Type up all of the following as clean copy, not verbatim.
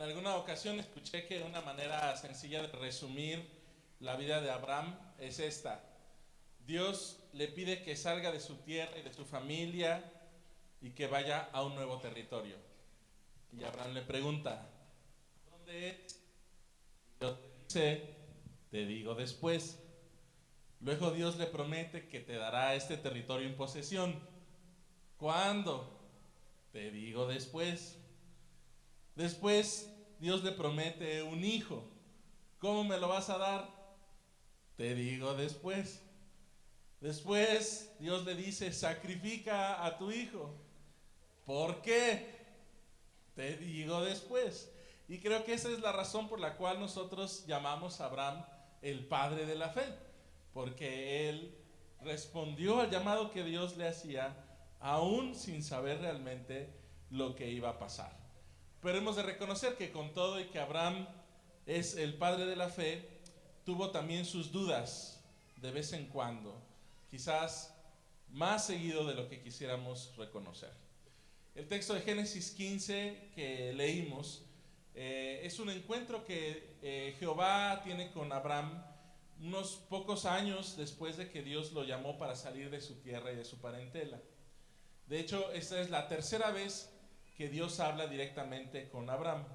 En alguna ocasión escuché que una manera sencilla de resumir la vida de Abraham es esta. Dios le pide que salga de su tierra y de su familia y que vaya a un nuevo territorio. Y Abraham le pregunta, ¿dónde es? Dios le dice, te digo después. Luego Dios le promete que te dará este territorio en posesión. ¿Cuándo? Te digo después. Después Dios le promete un hijo. ¿Cómo me lo vas a dar? Te digo después. Después Dios le dice, sacrifica a tu hijo. ¿Por qué? Te digo después. Y creo que esa es la razón por la cual nosotros llamamos a Abraham el padre de la fe. Porque él respondió al llamado que Dios le hacía, aún sin saber realmente lo que iba a pasar. Pero hemos de reconocer que con todo y que Abraham es el padre de la fe, tuvo también sus dudas de vez en cuando, quizás más seguido de lo que quisiéramos reconocer. El texto de Génesis 15 que leímos es un encuentro que Jehová tiene con Abraham unos pocos años después de que Dios lo llamó para salir de su tierra y de su parentela. De hecho, esta es la tercera vez que Dios habla directamente con Abraham.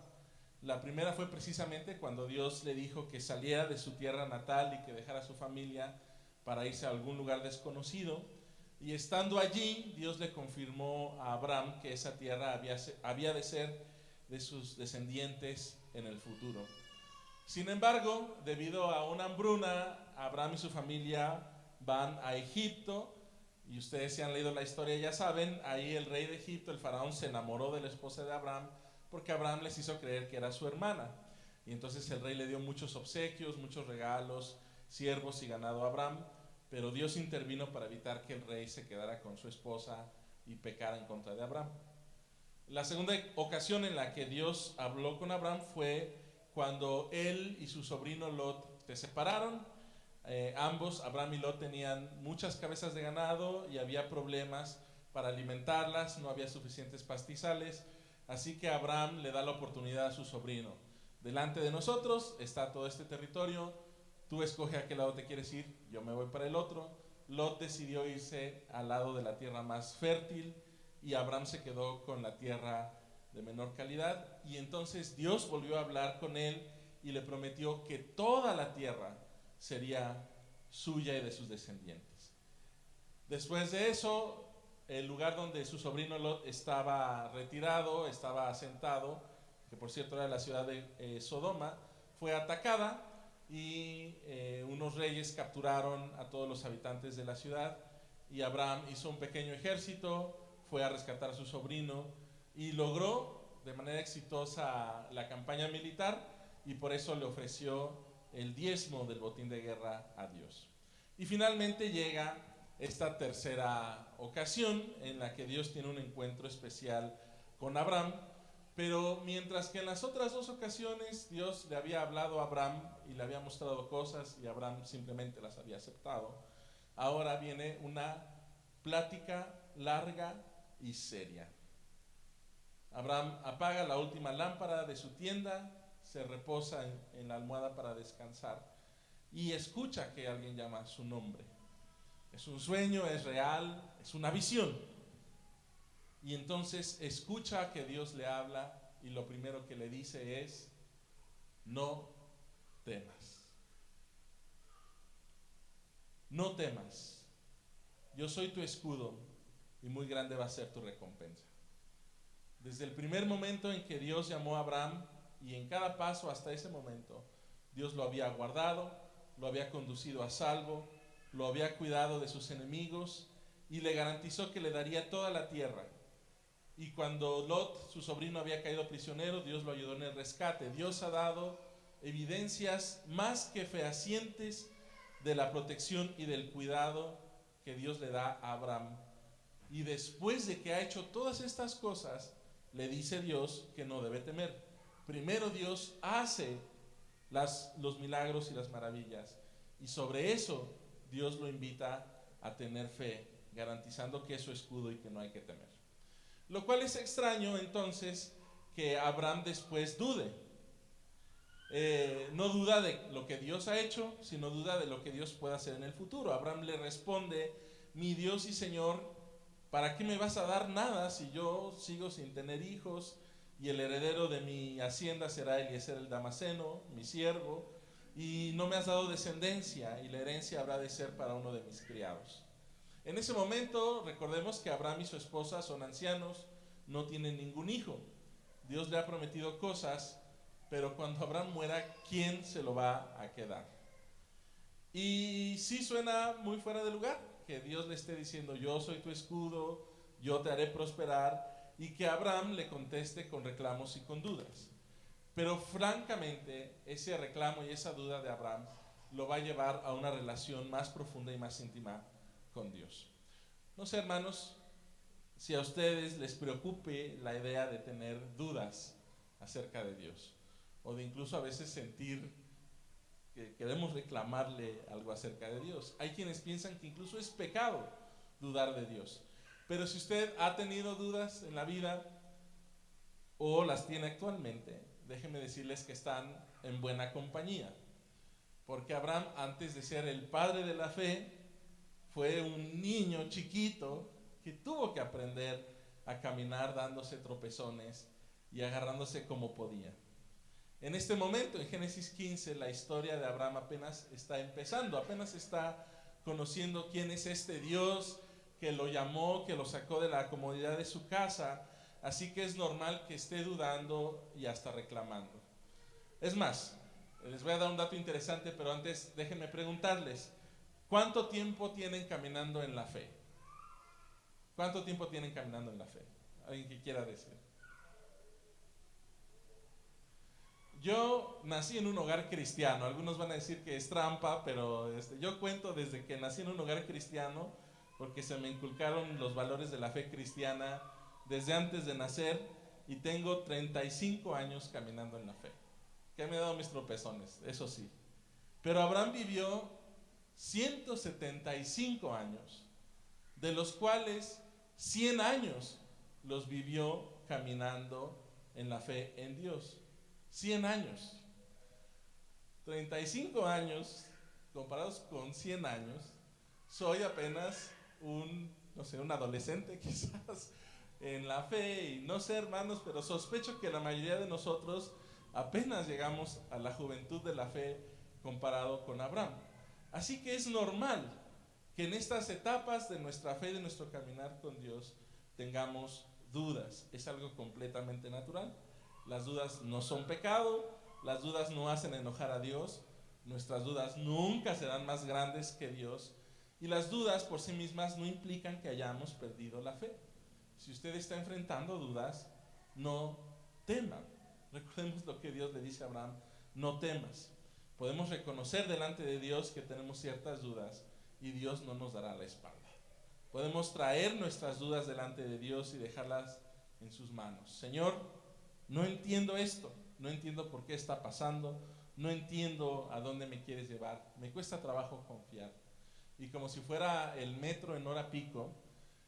La primera fue precisamente cuando Dios le dijo que saliera de su tierra natal y que dejara su familia para irse a algún lugar desconocido. Y estando allí, Dios le confirmó a Abraham que esa tierra había de ser de sus descendientes en el futuro. Sin embargo, debido a una hambruna, Abraham y su familia van a Egipto. Y ustedes, si han leído la historia, ya saben, ahí el rey de Egipto, el faraón, se enamoró de la esposa de Abraham porque Abraham les hizo creer que era su hermana. Y entonces el rey le dio muchos obsequios, muchos regalos, siervos y ganado a Abraham, pero Dios intervino para evitar que el rey se quedara con su esposa y pecara en contra de Abraham. La segunda ocasión en la que Dios habló con Abraham fue cuando él y su sobrino Lot se separaron. Ambos, Abraham y Lot, tenían muchas cabezas de ganado y había problemas para alimentarlas, no había suficientes pastizales, así que Abraham le da la oportunidad a su sobrino. Delante de nosotros está todo este territorio, tú escoge a qué lado te quieres ir, yo me voy para el otro. Lot decidió irse al lado de la tierra más fértil y Abraham se quedó con la tierra de menor calidad, y entonces Dios volvió a hablar con él y le prometió que toda la tierra sería suya y de sus descendientes. Después de eso, el lugar donde su sobrino Lot estaba retirado, estaba asentado, que por cierto era la ciudad de Sodoma, fue atacada y unos reyes capturaron a todos los habitantes de la ciudad, y Abraham hizo un pequeño ejército, fue a rescatar a su sobrino y logró de manera exitosa la campaña militar, y por eso le ofreció el diezmo del botín de guerra a Dios. Y finalmente llega esta tercera ocasión en la que Dios tiene un encuentro especial con Abraham, pero mientras que en las otras dos ocasiones Dios le había hablado a Abraham y le había mostrado cosas y Abraham simplemente las había aceptado, ahora viene una plática larga y seria. Abraham apaga la última lámpara de su tienda, se reposa en la almohada para descansar y escucha que alguien llama su nombre. Es un sueño, es real, es una visión. Y entonces escucha que Dios le habla y lo primero que le dice es: no temas. No temas. Yo soy tu escudo y muy grande va a ser tu recompensa. Desde el primer momento en que Dios llamó a Abraham y en cada paso hasta ese momento, Dios lo había guardado, lo había conducido a salvo, lo había cuidado de sus enemigos y le garantizó que le daría toda la tierra. Y cuando Lot, su sobrino, había caído prisionero, Dios lo ayudó en el rescate. Dios ha dado evidencias más que fehacientes de la protección y del cuidado que Dios le da a Abraham. Y después de que ha hecho todas estas cosas, le dice Dios que no debe temer. Primero Dios hace los milagros y las maravillas, y sobre eso Dios lo invita a tener fe, garantizando que es su escudo y que no hay que temer. Lo cual es extraño entonces que Abraham después dude. No duda de lo que Dios ha hecho, sino duda de lo que Dios puede hacer en el futuro. Abraham le responde: mi Dios y Señor, ¿para qué me vas a dar nada si yo sigo sin tener hijos? Y el heredero de mi hacienda será Eliezer el Damaseno, mi siervo, y no me has dado descendencia, y la herencia habrá de ser para uno de mis criados. En ese momento, recordemos que Abraham y su esposa son ancianos, no tienen ningún hijo. Dios le ha prometido cosas, pero cuando Abraham muera, ¿quién se lo va a quedar? Y sí suena muy fuera de lugar que Dios le esté diciendo: yo soy tu escudo, yo te haré prosperar, y que Abraham le conteste con reclamos y con dudas. Pero francamente, ese reclamo y esa duda de Abraham lo va a llevar a una relación más profunda y más íntima con Dios. No sé, hermanos, si a ustedes les preocupe la idea de tener dudas acerca de Dios, o de incluso a veces sentir que queremos reclamarle algo acerca de Dios. Hay quienes piensan que incluso es pecado dudar de Dios. Pero si usted ha tenido dudas en la vida o las tiene actualmente, déjenme decirles que están en buena compañía. Porque Abraham, antes de ser el padre de la fe, fue un niño chiquito que tuvo que aprender a caminar dándose tropezones y agarrándose como podía. En este momento, en Génesis 15, la historia de Abraham apenas está empezando, apenas está conociendo quién es este Dios que lo llamó, que lo sacó de la comodidad de su casa, así que es normal que esté dudando y hasta reclamando. Es más, les voy a dar un dato interesante, pero antes déjenme preguntarles: ¿cuánto tiempo tienen caminando en la fe? ¿Cuánto tiempo tienen caminando en la fe? ¿Alguien que quiera decir? Yo nací en un hogar cristiano. Algunos van a decir que es trampa, pero yo cuento desde que nací en un hogar cristiano, porque se me inculcaron los valores de la fe cristiana desde antes de nacer, y tengo 35 años caminando en la fe, que me he dado mis tropezones, eso sí. Pero Abraham vivió 175 años, de los cuales 100 años los vivió caminando en la fe en Dios. 100 años. 35 años comparados con 100 años, soy apenas un adolescente quizás en la fe, y no sé, hermanos, pero sospecho que la mayoría de nosotros apenas llegamos a la juventud de la fe comparado con Abraham. Así que es normal que en estas etapas de nuestra fe, de nuestro caminar con Dios, tengamos dudas. Es algo completamente natural. Las dudas no son pecado, las dudas no hacen enojar a Dios, nuestras dudas nunca serán más grandes que Dios, y las dudas por sí mismas no implican que hayamos perdido la fe. Si usted está enfrentando dudas, no tema. Recordemos lo que Dios le dice a Abraham: no temas. Podemos reconocer delante de Dios que tenemos ciertas dudas, y Dios no nos dará la espalda. Podemos traer nuestras dudas delante de Dios y dejarlas en sus manos. Señor, no entiendo esto, no entiendo por qué está pasando, no entiendo a dónde me quieres llevar, me cuesta trabajo confiar. Y como si fuera el metro en hora pico,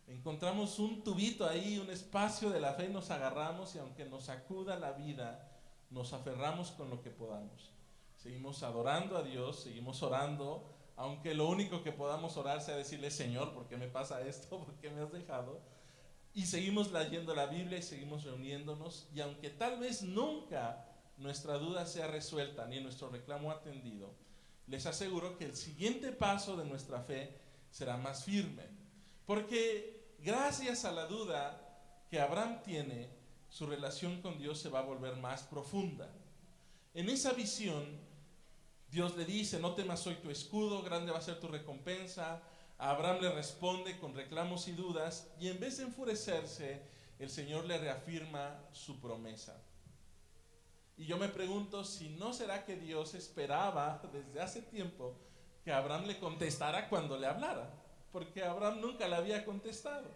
encontramos un tubito ahí, un espacio de la fe, y nos agarramos, y aunque nos sacuda la vida, nos aferramos con lo que podamos. Seguimos adorando a Dios, seguimos orando, aunque lo único que podamos orar sea decirle: Señor, ¿por qué me pasa esto? ¿Por qué me has dejado? Y seguimos leyendo la Biblia y seguimos reuniéndonos, y aunque tal vez nunca nuestra duda sea resuelta ni nuestro reclamo atendido, les aseguro que el siguiente paso de nuestra fe será más firme, porque gracias a la duda que Abraham tiene, su relación con Dios se va a volver más profunda. En esa visión, Dios le dice: no temas, soy tu escudo, grande va a ser tu recompensa. A Abraham le responde con reclamos y dudas, y en vez de enfurecerse, el Señor le reafirma su promesa. Y yo me pregunto si no será que Dios esperaba desde hace tiempo que Abraham le contestara cuando le hablara, porque Abraham nunca le había contestado.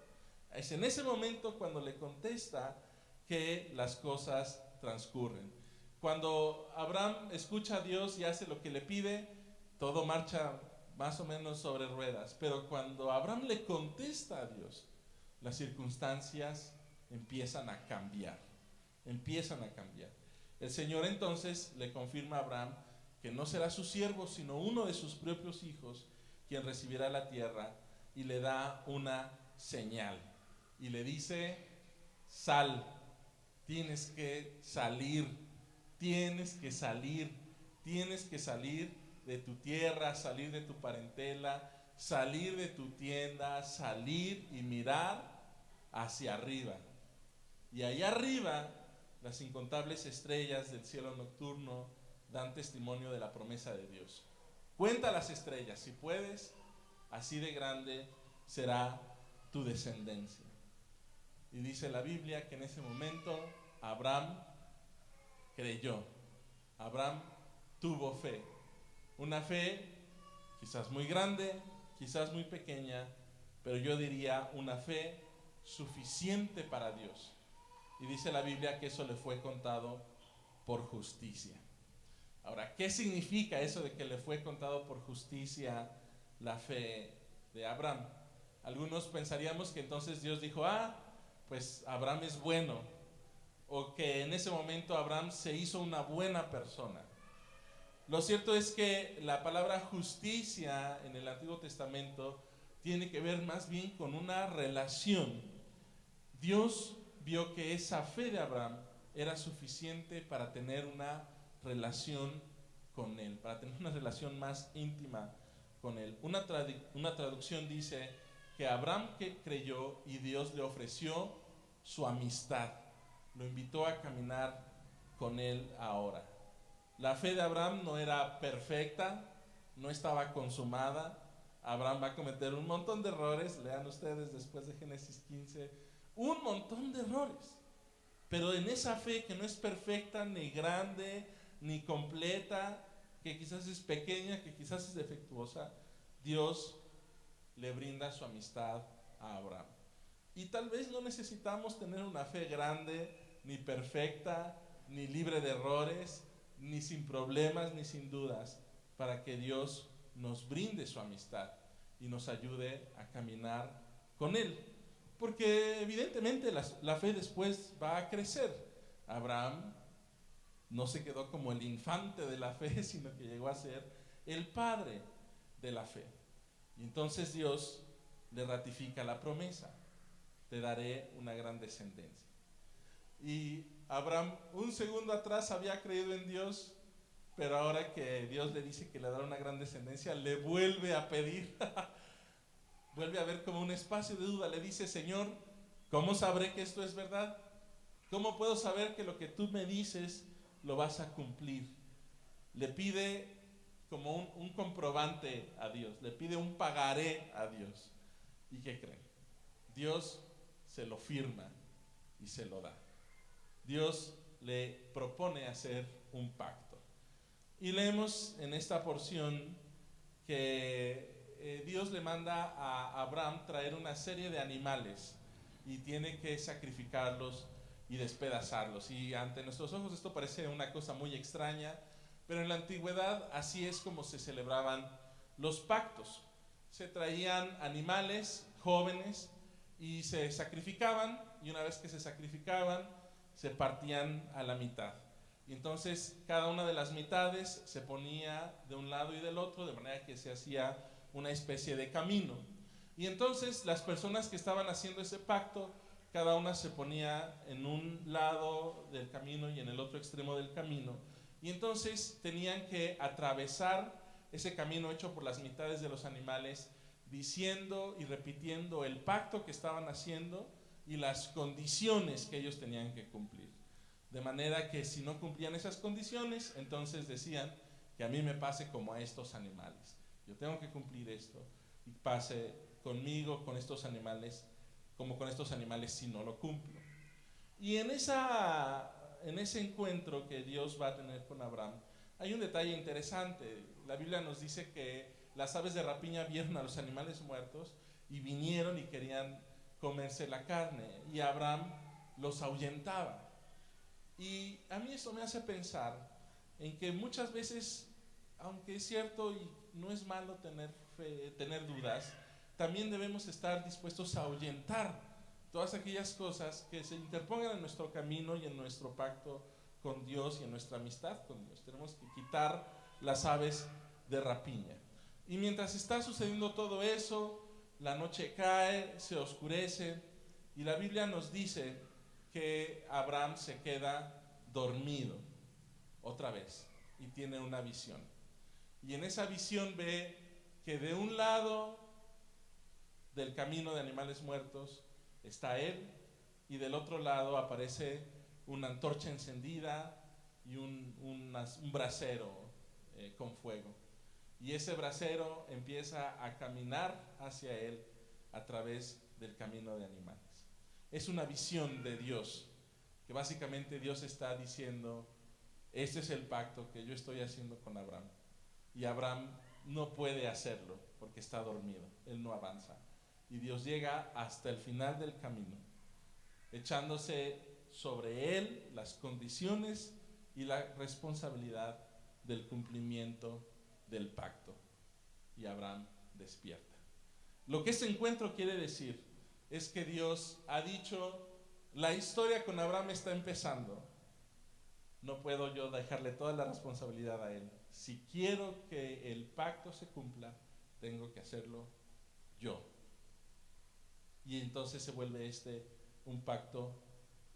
Es en ese momento, cuando le contesta, que las cosas transcurren. Cuando Abraham escucha a Dios y hace lo que le pide, todo marcha más o menos sobre ruedas. Pero cuando Abraham le contesta a Dios, las circunstancias empiezan a cambiar. empiezan a cambiar. El Señor entonces le confirma a Abraham que no será su siervo, sino uno de sus propios hijos quien recibirá la tierra, y le da una señal. Y le dice: sal, tienes que salir, tienes que salir, tienes que salir de tu tierra, salir de tu parentela, salir de tu tienda, salir y mirar hacia arriba. Y allá arriba, las incontables estrellas del cielo nocturno dan testimonio de la promesa de Dios. Cuenta las estrellas, si puedes, así de grande será tu descendencia. Y dice la Biblia que en ese momento Abraham creyó. Abraham tuvo fe. Una fe quizás muy grande, quizás muy pequeña, pero yo diría una fe suficiente para Dios. Y dice la Biblia que eso le fue contado por justicia. Ahora, ¿qué significa eso de que le fue contado por justicia la fe de Abraham? Algunos pensaríamos que entonces Dios dijo: pues Abraham es bueno, o que en ese momento Abraham se hizo una buena persona. Lo cierto es que la palabra justicia en el Antiguo Testamento tiene que ver más bien con una relación. Dios vio que esa fe de Abraham era suficiente para tener una relación con él, para tener una relación más íntima con él. Una traducción dice que Abraham creyó y Dios le ofreció su amistad, lo invitó a caminar con él ahora. La fe de Abraham no era perfecta, no estaba consumada. Abraham va a cometer un montón de errores, lean ustedes después de Génesis 15, un montón de errores. Pero en esa fe que no es perfecta, ni grande, ni completa, que quizás es pequeña, que quizás es defectuosa, Dios le brinda su amistad a Abraham. Y tal vez no necesitamos tener una fe grande, ni perfecta, ni libre de errores, ni sin problemas, ni sin dudas, para que Dios nos brinde su amistad y nos ayude a caminar con Él. Porque evidentemente la fe después va a crecer. Abraham no se quedó como el infante de la fe, sino que llegó a ser el padre de la fe. Y entonces Dios le ratifica la promesa: te daré una gran descendencia. Y Abraham un segundo atrás había creído en Dios, pero ahora que Dios le dice que le dará una gran descendencia, le vuelve a pedir. Vuelve a ver como un espacio de duda. Le dice: Señor, ¿cómo sabré que esto es verdad? ¿Cómo puedo saber que lo que tú me dices lo vas a cumplir? Le pide como un comprobante a Dios, le pide un pagaré a Dios. ¿Y qué creen? Dios se lo firma y se lo da. Dios le propone hacer un pacto. Y leemos en esta porción que Dios le manda a Abraham traer una serie de animales y tiene que sacrificarlos y despedazarlos. Y ante nuestros ojos esto parece una cosa muy extraña, pero en la antigüedad así es como se celebraban los pactos. Se traían animales jóvenes y se sacrificaban, y una vez que se sacrificaban, se partían a la mitad. Y entonces cada una de las mitades se ponía de un lado y del otro, de manera que se hacía una especie de camino. Y entonces las personas que estaban haciendo ese pacto, cada una se ponía en un lado del camino y en el otro extremo del camino. Y entonces tenían que atravesar ese camino hecho por las mitades de los animales, diciendo y repitiendo el pacto que estaban haciendo y las condiciones que ellos tenían que cumplir. De manera que si no cumplían esas condiciones, entonces decían que a mí me pase como a estos animales. Yo tengo que cumplir esto y pase conmigo, con estos animales, como con estos animales si no lo cumplo. Y en ese encuentro que Dios va a tener con Abraham, hay un detalle interesante. La Biblia nos dice que las aves de rapiña vieron a los animales muertos y vinieron y querían comerse la carne, y Abraham los ahuyentaba. Y a mí esto me hace pensar en que muchas veces, aunque es cierto y no es malo tener fe, tener dudas, también debemos estar dispuestos a ahuyentar todas aquellas cosas que se interpongan en nuestro camino y en nuestro pacto con Dios y en nuestra amistad con Dios. Tenemos que quitar las aves de rapiña. Y mientras está sucediendo todo eso, la noche cae, se oscurece, y la Biblia nos dice que Abraham se queda dormido otra vez y tiene una visión. Y en esa visión ve que de un lado del camino de animales muertos está él, y del otro lado aparece una antorcha encendida y un brasero con fuego. Y ese brasero empieza a caminar hacia él a través del camino de animales. Es una visión de Dios, que básicamente Dios está diciendo: este es el pacto que yo estoy haciendo con Abraham. Y Abraham no puede hacerlo porque está dormido, él no avanza. Y Dios llega hasta el final del camino, echándose sobre él las condiciones y la responsabilidad del cumplimiento del pacto. Y Abraham despierta. Lo que este encuentro quiere decir es que Dios ha dicho: la historia con Abraham está empezando. No puedo yo dejarle toda la responsabilidad a él. Si quiero que el pacto se cumpla, tengo que hacerlo yo. Y entonces se vuelve un pacto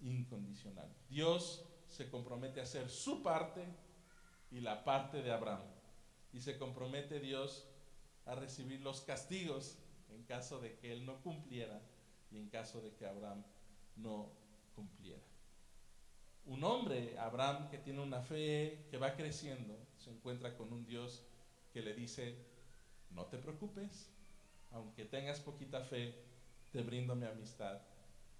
incondicional. Dios se compromete a hacer su parte y la parte de Abraham. Y se compromete Dios a recibir los castigos en caso de que él no cumpliera y en caso de que Abraham no cumpliera. Un hombre, Abraham, que tiene una fe que va creciendo, se encuentra con un Dios que le dice: no te preocupes, aunque tengas poquita fe, te brindo mi amistad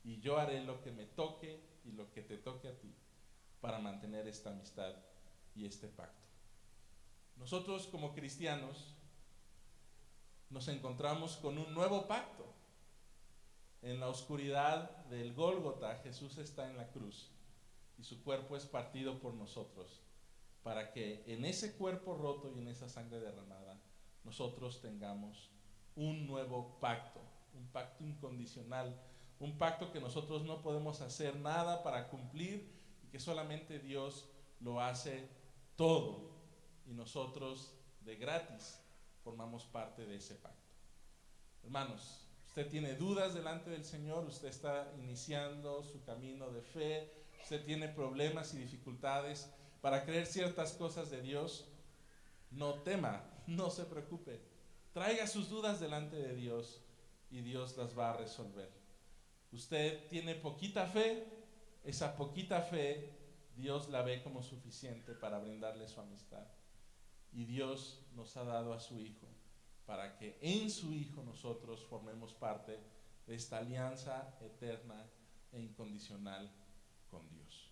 y yo haré lo que me toque y lo que te toque a ti para mantener esta amistad y este pacto. Nosotros como cristianos nos encontramos con un nuevo pacto. En la oscuridad del Gólgota, Jesús está en la cruz y su cuerpo es partido por nosotros, para que en ese cuerpo roto y en esa sangre derramada nosotros tengamos un nuevo pacto, un pacto incondicional, un pacto que nosotros no podemos hacer nada para cumplir y que solamente Dios lo hace todo, y nosotros de gratis formamos parte de ese pacto. Hermanos, usted tiene dudas delante del Señor, usted está iniciando su camino de fe, usted tiene problemas y dificultades para creer ciertas cosas de Dios, no tema, no se preocupe. Traiga sus dudas delante de Dios y Dios las va a resolver. Usted tiene poquita fe, esa poquita fe Dios la ve como suficiente para brindarle su amistad. Y Dios nos ha dado a su Hijo para que en su Hijo nosotros formemos parte de esta alianza eterna e incondicional con Dios.